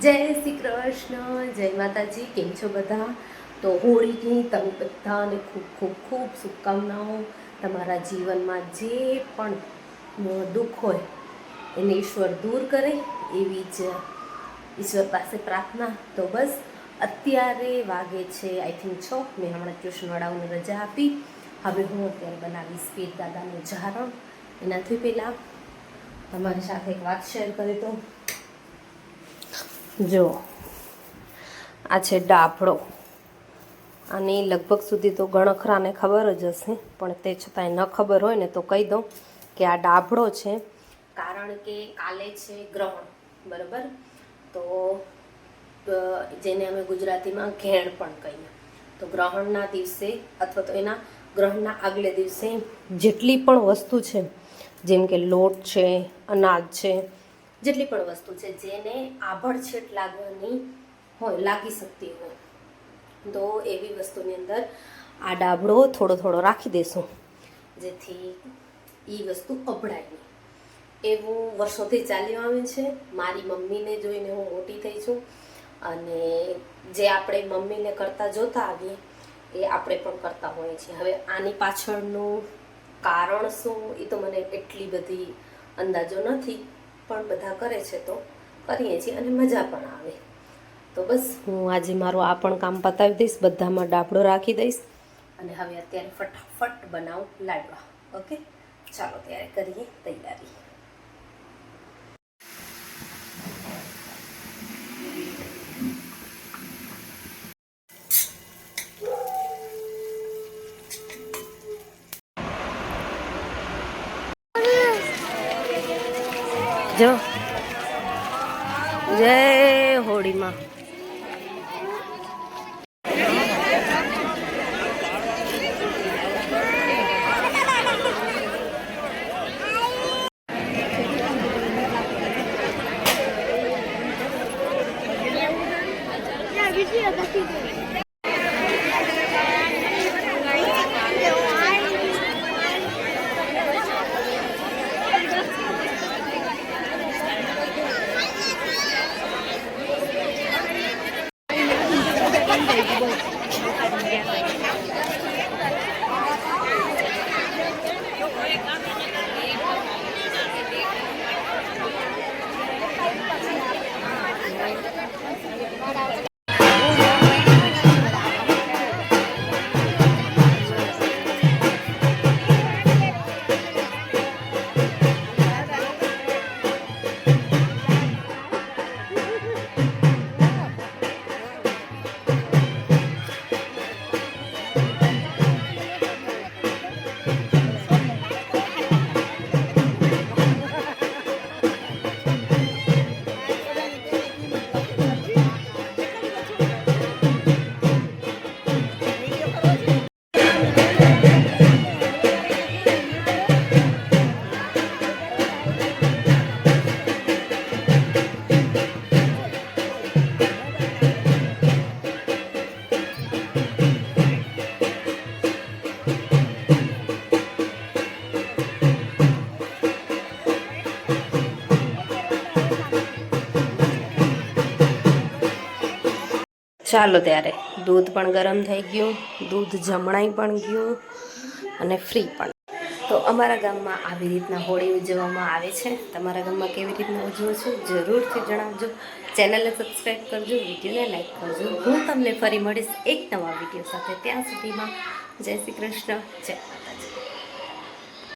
જય શ્રી કૃષ્ણ, જય માતાજી. કેમ છો બધા? તો હોળીની તમે બધાને ખૂબ ખૂબ ખૂબ શુભકામનાઓ. તમારા જીવનમાં જે પણ દુઃખ હોય એને ઈશ્વર દૂર કરે એવી જ ઈશ્વર પાસે પ્રાર્થના. તો બસ અત્યારે વાગે છે આઈ થિંક 6. મેં હમણાં ટ્યુશનવાળાઓને રજા આપી. હવે હું અત્યારે બનાવીશ પીર દાદાનું જારણ. એનાથી પહેલાં તમારી સાથે એક વાત શેર કરી તો જો આ છે ડાભડો. આની લગભગ સુધી તો ગણખરાને ખબર જ હશે, પણ તે છતાંય ન ખબર હોય ને તો કહી દઉં કે આ ડાભડો છે. કારણ કે કાલે છે ગ્રહણ, બરાબર? તો જેને અમે ગુજરાતીમાં ઘેણ પણ કહીએ. તો ગ્રહણના દિવસે અથવા તો એના ગ્રહણના આગલે દિવસે જેટલી પણ વસ્તુ છે, જેમ કે લોટ છે, અનાજ છે, જેટલી પણ વસ્તુ છે જેને આભડછેટ લાગવાની હોય, લાગી શકતી હોય, તો એવી વસ્તુની અંદર આ ડાબડો થોડો થોડો રાખી દેશું, જેથી એ વસ્તુ અભડાય નહીં. એવું વર્ષોથી ચાલ્યું આવે છે. મારી મમ્મીને જોઈને હું મોટી થઈ છું, અને જે આપણે મમ્મીને કરતા જોતા આવીએ એ આપણે પણ કરતા હોઈએ છીએ. હવે આની પાછળનું કારણ શું એ તો મને એટલી બધી અંદાજો નથી, પણ બધા કરે છે તો કરીએ છીએ અને મજા પણ આવે. તો બસ હું આજે મારું આ પણ કામ પતાવી દઈશ, બધામાં ડાબડો રાખી દઈશ, અને હવે અત્યારે ફટાફટ બનાવું લાડવા. ઓકે, ચાલો ત્યારે કરીએ તૈયારી. જો જય હોળીમાં. ચાલો ત્યારે દૂધ પણ ગરમ થઈ ગયું, દૂધ જમણાઈ પણ ગયું અને ફ્રી પણ. તો અમારા ગામમાં આવી રીતના હોળી ઉજવવામાં આવે છે. તમારા ગામમાં કેવી રીતના ઉજવો છો જરૂરથી જણાવજો. ચેનલને સબસ્ક્રાઈબ કરજો, વિડીયોને લાઈક કરજો. હું તમને ફરી મળીશ એક નવા વિડીયો સાથે. ત્યાં સુધીમાં જય શ્રી કૃષ્ણ, જય માતાજી.